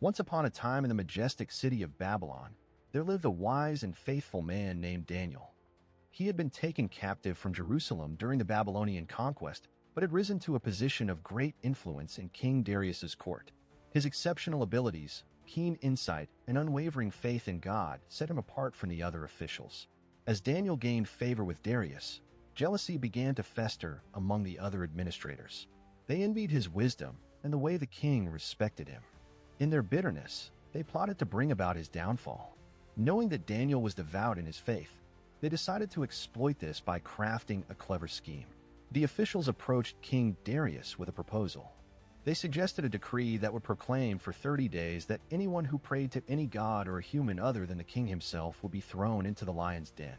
Once upon a time in the majestic city of Babylon, there lived a wise and faithful man named Daniel. He had been taken captive from Jerusalem during the Babylonian conquest, but had risen to a position of great influence in King Darius's court. His exceptional abilities, keen insight, and unwavering faith in God set him apart from the other officials. As Daniel gained favor with Darius, jealousy began to fester among the other administrators. They envied his wisdom and the way the king respected him. In their bitterness, they plotted to bring about his downfall. Knowing that Daniel was devout in his faith, they decided to exploit this by crafting a clever scheme. The officials approached King Darius with a proposal. They suggested a decree that would proclaim for 30 days that anyone who prayed to any god or a human other than the king himself would be thrown into the lion's den.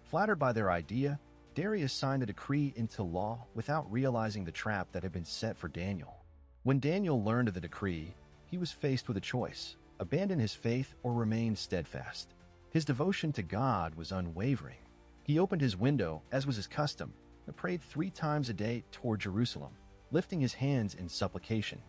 Flattered by their idea, Darius signed the decree into law without realizing the trap that had been set for Daniel. When Daniel learned of the decree, he was faced with a choice: abandon his faith or remain steadfast. His devotion to God was unwavering. He opened his window, as was his custom, and prayed 3 times a day toward Jerusalem, lifting his hands in supplication.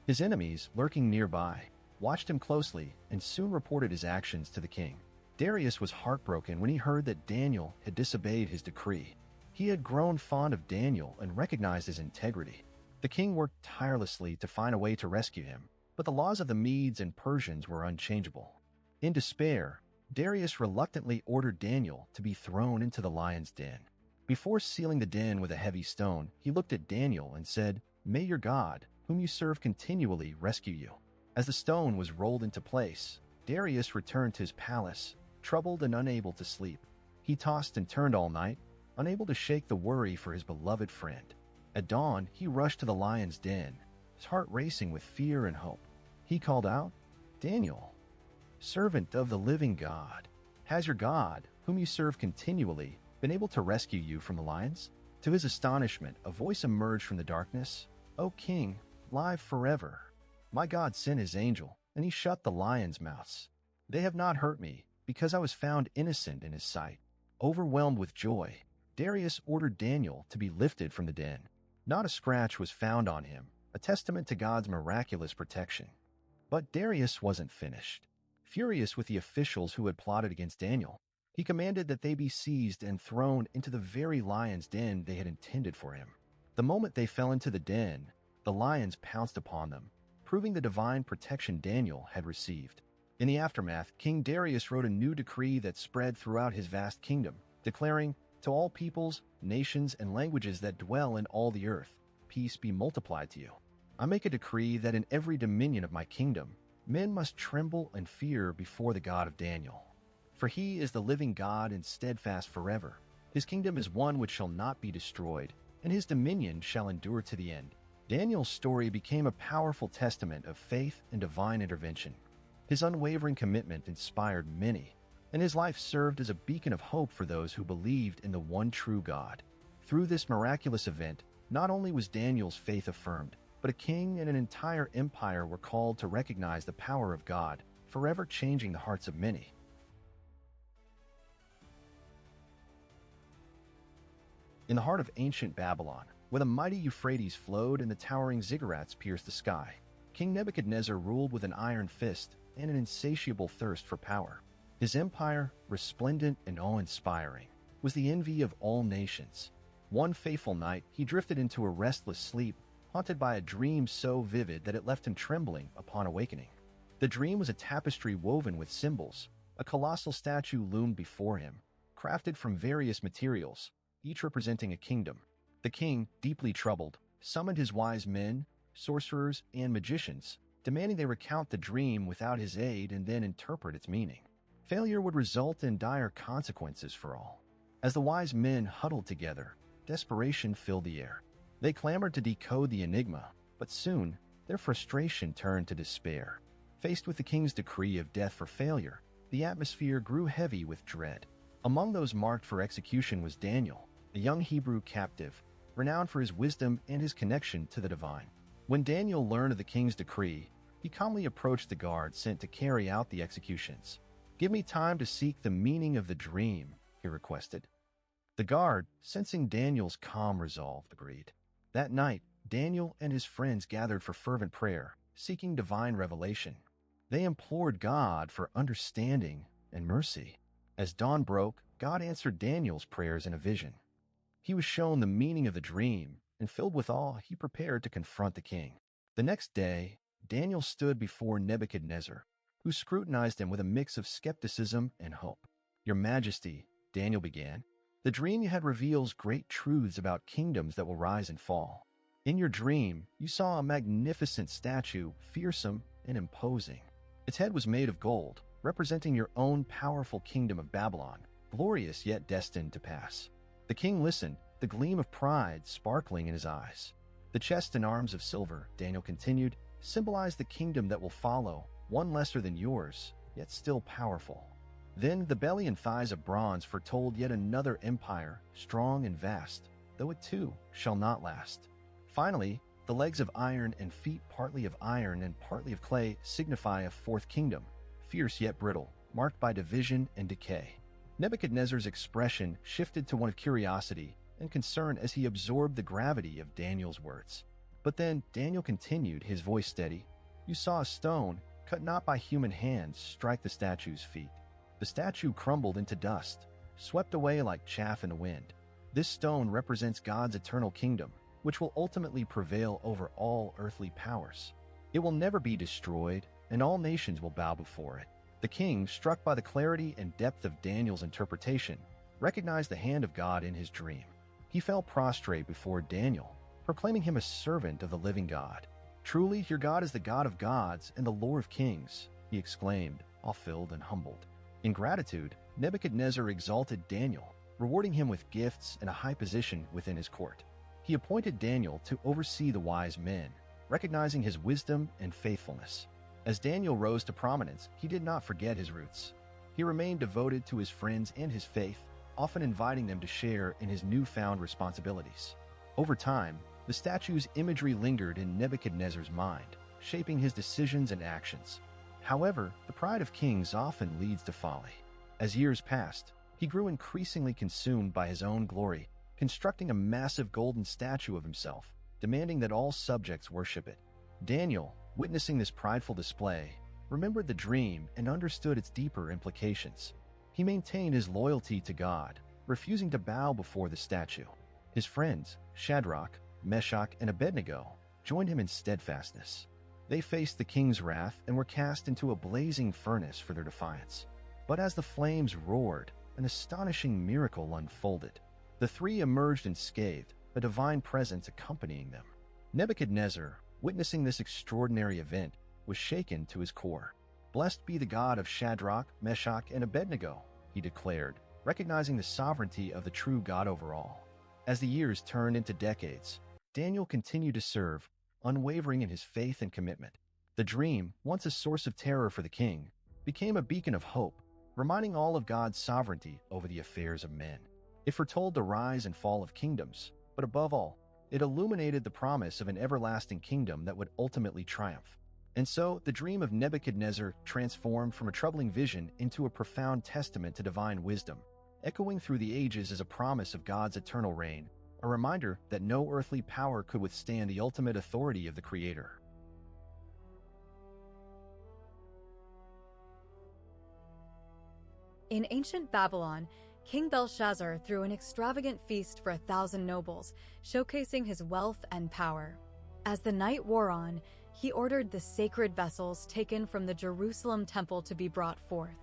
His enemies, lurking nearby, watched him closely and soon reported his actions to the king. Darius was heartbroken when he heard that Daniel had disobeyed his decree. He had grown fond of Daniel and recognized his integrity. The king worked tirelessly to find a way to rescue him, but the laws of the Medes and Persians were unchangeable. In despair, Darius reluctantly ordered Daniel to be thrown into the lion's den. Before sealing the den with a heavy stone, he looked at Daniel and said, "May your God, whom you serve continually, rescue you." As the stone was rolled into place, Darius returned to his palace, troubled and unable to sleep. He tossed and turned all night, unable to shake the worry for his beloved friend. At dawn, he rushed to the lion's den, his heart racing with fear and hope. He called out, "Daniel, servant of the living God, has your God, whom you serve continually, been able to rescue you from the lions?" To his astonishment, a voice emerged from the darkness. "O king, live forever. My God sent his angel, and he shut the lions' mouths. They have not hurt me, because I was found innocent in his sight." Overwhelmed with joy, Darius ordered Daniel to be lifted from the den. Not a scratch was found on him, a testament to God's miraculous protection. But Darius wasn't finished. Furious with the officials who had plotted against Daniel, he commanded that they be seized and thrown into the very lion's den they had intended for him. The moment they fell into the den, the lions pounced upon them, proving the divine protection Daniel had received. In the aftermath, King Darius wrote a new decree that spread throughout his vast kingdom, declaring, "To all peoples, nations, and languages that dwell in all the earth, peace be multiplied to you. I make a decree that in every dominion of my kingdom, men must tremble and fear before the God of Daniel. For he is the living God and steadfast forever. His kingdom is one which shall not be destroyed, and his dominion shall endure to the end." Daniel's story became a powerful testament of faith and divine intervention. His unwavering commitment inspired many, and his life served as a beacon of hope for those who believed in the one true God. Through this miraculous event, not only was Daniel's faith affirmed, but a king and an entire empire were called to recognize the power of God, forever changing the hearts of many. In the heart of ancient Babylon, where the mighty Euphrates flowed and the towering ziggurats pierced the sky, King Nebuchadnezzar ruled with an iron fist and an insatiable thirst for power. His empire, resplendent and awe-inspiring, was the envy of all nations. One fateful night, he drifted into a restless sleep, haunted by a dream so vivid that it left him trembling upon awakening. The dream was a tapestry woven with symbols. A colossal statue loomed before him, crafted from various materials, each representing a kingdom. The king, deeply troubled, summoned his wise men, sorcerers, and magicians, demanding they recount the dream without his aid and then interpret its meaning. Failure would result in dire consequences for all. As the wise men huddled together, desperation filled the air. They clamored to decode the enigma, but soon, their frustration turned to despair. Faced with the king's decree of death for failure, the atmosphere grew heavy with dread. Among those marked for execution was Daniel, a young Hebrew captive, renowned for his wisdom and his connection to the divine. When Daniel learned of the king's decree, he calmly approached the guard sent to carry out the executions. "Give me time to seek the meaning of the dream," he requested. The guard, sensing Daniel's calm resolve, agreed. That night, Daniel and his friends gathered for fervent prayer, seeking divine revelation. They implored God for understanding and mercy. As dawn broke, God answered Daniel's prayers in a vision. He was shown the meaning of the dream, and filled with awe, he prepared to confront the king. The next day, Daniel stood before Nebuchadnezzar, who scrutinized him with a mix of skepticism and hope. "Your Majesty," Daniel began, "the dream you had reveals great truths about kingdoms that will rise and fall. In your dream, you saw a magnificent statue, fearsome and imposing. Its head was made of gold, representing your own powerful kingdom of Babylon, glorious yet destined to pass." The king listened, the gleam of pride sparkling in his eyes. "The chest and arms of silver," Daniel continued, "symbolize the kingdom that will follow, one lesser than yours, yet still powerful. Then the belly and thighs of bronze foretold yet another empire, strong and vast, though it too shall not last. Finally, the legs of iron and feet partly of iron and partly of clay signify a fourth kingdom, fierce yet brittle, marked by division and decay." Nebuchadnezzar's expression shifted to one of curiosity and concern as he absorbed the gravity of Daniel's words. But then Daniel continued, his voice steady. "You saw a stone, cut not by human hands, strike the statue's feet. The statue crumbled into dust, swept away like chaff in the wind. This stone represents God's eternal kingdom, which will ultimately prevail over all earthly powers. It will never be destroyed, and all nations will bow before it." The king, struck by the clarity and depth of Daniel's interpretation, recognized the hand of God in his dream. He fell prostrate before Daniel, proclaiming him a servant of the living God. "Truly, your God is the God of gods and the Lord of kings," he exclaimed, awe-filled and humbled. In gratitude, Nebuchadnezzar exalted Daniel, rewarding him with gifts and a high position within his court. He appointed Daniel to oversee the wise men, recognizing his wisdom and faithfulness. As Daniel rose to prominence, he did not forget his roots. He remained devoted to his friends and his faith, often inviting them to share in his newfound responsibilities. Over time, the statue's imagery lingered in Nebuchadnezzar's mind, shaping his decisions and actions. However, the pride of kings often leads to folly. As years passed, he grew increasingly consumed by his own glory, constructing a massive golden statue of himself, demanding that all subjects worship it. Daniel, witnessing this prideful display, remembered the dream and understood its deeper implications. He maintained his loyalty to God, refusing to bow before the statue. His friends, Shadrach, Meshach, and Abednego, joined him in steadfastness. They faced the king's wrath and were cast into a blazing furnace for their defiance. But as the flames roared, an astonishing miracle unfolded. The three emerged unscathed, a divine presence accompanying them. Nebuchadnezzar, witnessing this extraordinary event, was shaken to his core. "Blessed be the God of Shadrach, Meshach, and Abednego," he declared, recognizing the sovereignty of the true God over all. As the years turned into decades, Daniel continued to serve, unwavering in his faith and commitment. The dream, once a source of terror for the king, became a beacon of hope, reminding all of God's sovereignty over the affairs of men. It foretold the rise and fall of kingdoms, but above all, it illuminated the promise of an everlasting kingdom that would ultimately triumph. And so, the dream of Nebuchadnezzar transformed from a troubling vision into a profound testament to divine wisdom, echoing through the ages as a promise of God's eternal reign, a reminder that no earthly power could withstand the ultimate authority of the Creator. In ancient Babylon, King Belshazzar threw an extravagant feast for 1,000 nobles, showcasing his wealth and power. As the night wore on, he ordered the sacred vessels taken from the Jerusalem temple to be brought forth.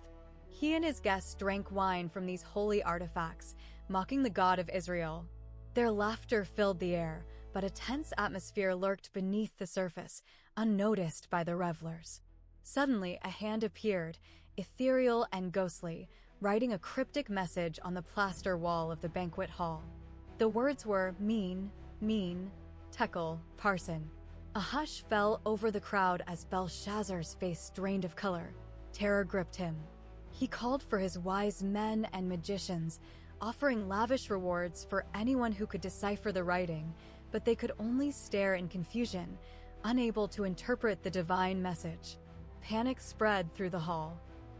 He and his guests drank wine from these holy artifacts, mocking the God of Israel. Their laughter filled the air, but a tense atmosphere lurked beneath the surface, unnoticed by the revelers. Suddenly, a hand appeared, ethereal and ghostly, writing a cryptic message on the plaster wall of the banquet hall. The words were mean, tekel, parson. A hush fell over the crowd as Belshazzar's face drained of color. Terror gripped him. He called for his wise men and magicians, offering lavish rewards for anyone who could decipher the writing, but they could only stare in confusion, unable to interpret the divine message. Panic spread through the hall.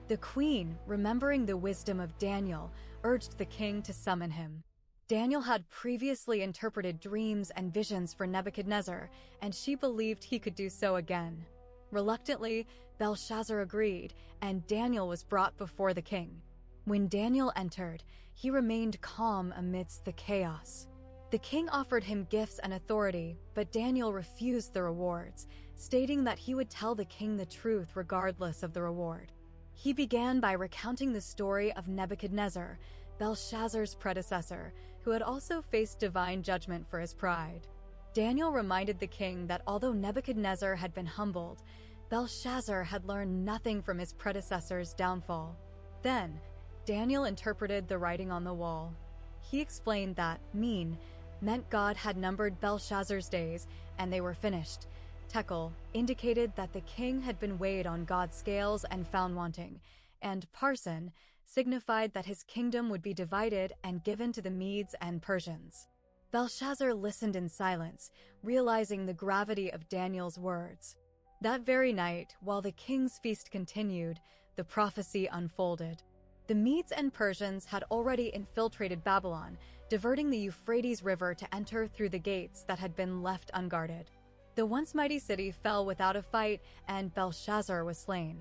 The queen, remembering the wisdom of Daniel, urged the king to summon him. Daniel had previously interpreted dreams and visions for Nebuchadnezzar, and she believed he could do so again. Reluctantly, Belshazzar agreed, and Daniel was brought before the king. When Daniel entered, he remained calm amidst the chaos. The king offered him gifts and authority, but Daniel refused the rewards, stating that he would tell the king the truth regardless of the reward. He began by recounting the story of Nebuchadnezzar, Belshazzar's predecessor, who had also faced divine judgment for his pride. Daniel reminded the king that although Nebuchadnezzar had been humbled, Belshazzar had learned nothing from his predecessor's downfall. Then, Daniel interpreted the writing on the wall. He explained that mean meant God had numbered Belshazzar's days and they were finished. Tekel indicated that the king had been weighed on God's scales and found wanting, and Parson signified that his kingdom would be divided and given to the Medes and Persians. Belshazzar listened in silence, realizing the gravity of Daniel's words. That very night, while the king's feast continued, the prophecy unfolded. The Medes and Persians had already infiltrated Babylon, diverting the Euphrates River to enter through the gates that had been left unguarded. The once mighty city fell without a fight, and Belshazzar was slain.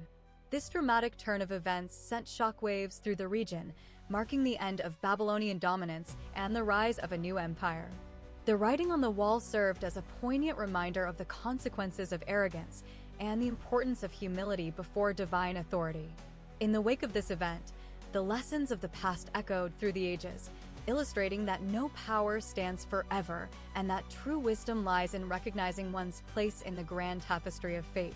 This dramatic turn of events sent shockwaves through the region, marking the end of Babylonian dominance and the rise of a new empire. The writing on the wall served as a poignant reminder of the consequences of arrogance and the importance of humility before divine authority. In the wake of this event, the lessons of the past echoed through the ages, illustrating that no power stands forever and that true wisdom lies in recognizing one's place in the grand tapestry of fate.